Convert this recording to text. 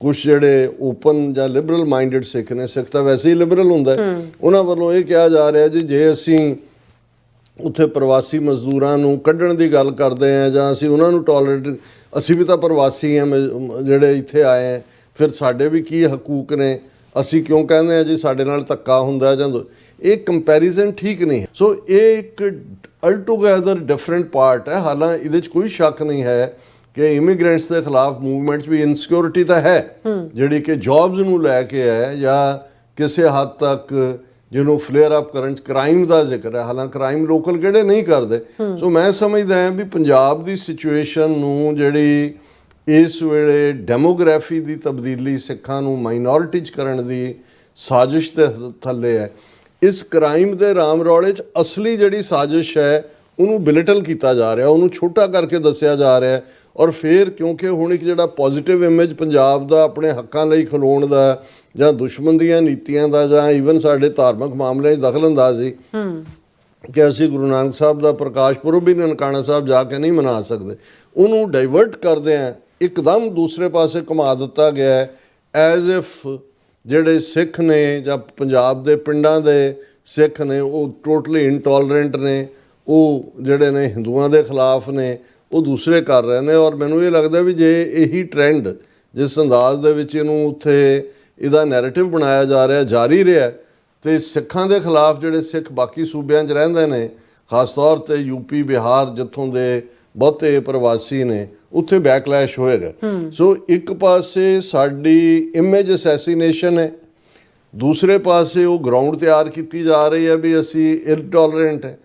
ਕੁਛ ਜਿਹੜੇ ਓਪਨ ਜਾਂ ਲਿਬਰਲ ਮਾਈਂਡਡ ਸਿੱਖ ਨੇ, ਸਿੱਖ ਤਾਂ ਵੈਸੇ ਹੀ ਲਿਬਰਲ ਹੁੰਦਾ, ਉਹਨਾਂ ਵੱਲੋਂ ਇਹ ਕਿਹਾ ਜਾ ਰਿਹਾ ਜੀ ਜੇ ਅਸੀਂ ਉੱਥੇ ਪ੍ਰਵਾਸੀ ਮਜ਼ਦੂਰਾਂ ਨੂੰ ਕੱਢਣ ਦੀ ਗੱਲ ਕਰਦੇ ਹਾਂ ਜਾਂ ਅਸੀਂ ਉਹਨਾਂ ਨੂੰ ਟੋਲਰੇਟ, ਅਸੀਂ ਵੀ ਤਾਂ ਪ੍ਰਵਾਸੀ ਹਾਂ ਜਿਹੜੇ ਇੱਥੇ ਆਏ ਹਾਂ, ਫਿਰ ਸਾਡੇ ਵੀ ਕੀ ਹਕੂਕ ਨੇ, ਅਸੀਂ ਕਿਉਂ ਕਹਿੰਦੇ ਹਾਂ ਜੀ ਸਾਡੇ ਨਾਲ ਧੱਕਾ ਹੁੰਦਾ ਜਾਂ ਇਹ ਕੰਪੈਰੀਜ਼ਨ ਠੀਕ ਨਹੀਂ ਹੈ। ਸੋ ਇਹ ਇੱਕ ਅਲਟੂਗੈਦਰ ਡਿਫਰੈਂਟ ਪਾਰਟ ਹੈ। ਹਾਲਾਂਕਿ ਇਹਦੇ 'ਚ ਕੋਈ ਸ਼ੱਕ ਨਹੀਂ ਹੈ ਕਿ ਇਮੀਗ੍ਰੈਂਟਸ ਦੇ ਖਿਲਾਫ ਮੂਵਮੈਂਟ 'ਚ ਵੀ ਇਨਸਿਕਿਉਰਿਟੀ ਤਾਂ ਹੈ, ਜਿਹੜੀ ਕਿ ਜੌਬਸ ਨੂੰ ਲੈ ਕੇ ਹੈ ਜਾਂ ਕਿਸੇ ਹੱਦ ਤੱਕ ਜਿਹਨੂੰ ਫਲੇਅਰ ਅਪ ਕਰਨ 'ਚ ਕ੍ਰਾਈਮ ਦਾ ਜ਼ਿਕਰ ਹੈ। ਹਾਲਾਂਕਿ ਕ੍ਰਾਈਮ ਲੋਕਲ ਕਿਹੜੇ ਨਹੀਂ ਕਰਦੇ। ਸੋ ਮੈਂ ਸਮਝਦਾ ਹਾਂ ਵੀ ਪੰਜਾਬ ਦੀ ਸਿਚੁਏਸ਼ਨ ਨੂੰ ਜਿਹੜੀ ਇਸ ਵੇਲੇ ਡੈਮੋਗ੍ਰਾਫੀ ਦੀ ਤਬਦੀਲੀ, ਸਿੱਖਾਂ ਨੂੰ ਮਾਈਨੋਰਿਟੀ 'ਚ ਕਰਨ ਦੀ ਸਾਜ਼ਿਸ਼ ਦੇ ਥੱਲੇ ਹੈ। ਇਸ ਕ੍ਰਾਈਮ ਦੇ ਰਾਮ ਰੌਲੇ 'ਚ ਅਸਲੀ ਜਿਹੜੀ ਸਾਜ਼ਿਸ਼ ਹੈ ਉਹਨੂੰ ਬਿਲਿਟਲ ਕੀਤਾ ਜਾ ਰਿਹਾ, ਉਹਨੂੰ ਛੋਟਾ ਕਰਕੇ ਦੱਸਿਆ ਜਾ ਰਿਹਾ। ਔਰ ਫਿਰ ਕਿਉਂਕਿ ਹੁਣ ਇੱਕ ਜਿਹੜਾ ਪੋਜ਼ੀਟਿਵ ਇਮੇਜ ਪੰਜਾਬ ਦਾ ਆਪਣੇ ਹੱਕਾਂ ਲਈ ਖਲੋਣ ਦਾ ਜਾਂ ਦੁਸ਼ਮਣ ਦੀਆਂ ਨੀਤੀਆਂ ਦਾ ਜਾਂ ਈਵਨ ਸਾਡੇ ਧਾਰਮਿਕ ਮਾਮਲਿਆਂ 'ਚ ਦਖਲਅੰਦਾਜ਼ੀ ਕਿ ਅਸੀਂ ਗੁਰੂ ਨਾਨਕ ਸਾਹਿਬ ਦਾ ਪ੍ਰਕਾਸ਼ ਪੁਰਬ ਵੀ ਨਨਕਾਣਾ ਸਾਹਿਬ ਜਾ ਕੇ ਨਹੀਂ ਮਨਾ ਸਕਦੇ, ਉਹਨੂੰ ਡਾਈਵਰਟ ਕਰਦੇ ਆ ਇੱਕਦਮ ਦੂਸਰੇ ਪਾਸੇ ਘੁਮਾ ਦਿੱਤਾ ਗਿਆ ਹੈ ਐਜ਼ ਇਫ ਜਿਹੜੇ ਸਿੱਖ ਨੇ ਜਾਂ ਪੰਜਾਬ ਦੇ ਪਿੰਡਾਂ ਦੇ ਸਿੱਖ ਨੇ ਉਹ ਟੋਟਲੀ ਇਨਟੋਲਰੈਂਟ ਨੇ, ਉਹ ਜਿਹੜੇ ਨੇ ਹਿੰਦੂਆਂ ਦੇ ਖਿਲਾਫ ਨੇ, ਉਹ ਦੂਸਰੇ ਕਰ ਰਹੇ ਨੇ। ਔਰ ਮੈਨੂੰ ਇਹ ਲੱਗਦਾ ਵੀ ਜੇ ਇਹੀ ਟਰੈਂਡ ਜਿਸ ਅੰਦਾਜ਼ ਦੇ ਵਿੱਚ ਇਹਨੂੰ ਉੱਥੇ ਇਹਦਾ ਨੈਰੇਟਿਵ ਬਣਾਇਆ ਜਾ ਰਿਹਾ ਜਾਰੀ ਰਿਹਾ ਤੇ ਸਿੱਖਾਂ ਦੇ ਖਿਲਾਫ ਜਿਹੜੇ ਸਿੱਖ ਬਾਕੀ ਸੂਬਿਆਂ 'ਚ ਰਹਿੰਦੇ ਨੇ, ਖਾਸ ਤੌਰ 'ਤੇ ਯੂਪੀ ਬਿਹਾਰ ਜਿੱਥੋਂ ਦੇ ਬਹੁਤੇ ਪ੍ਰਵਾਸੀ ਨੇ, ਉੱਥੇ ਬੈਕਲੈਸ਼ ਹੋਏਗਾ। ਸੋ ਇੱਕ ਪਾਸੇ ਸਾਡੀ ਇਮੇਜ ਅਸੈਸੀਨੇਸ਼ਨ ਹੈ, ਦੂਸਰੇ ਪਾਸੇ ਉਹ ਗਰਾਊਂਡ ਤਿਆਰ ਕੀਤੀ ਜਾ ਰਹੀ ਹੈ ਵੀ ਅਸੀਂ ਇਨਟੋਲਰੈਂਟ ਹੈ।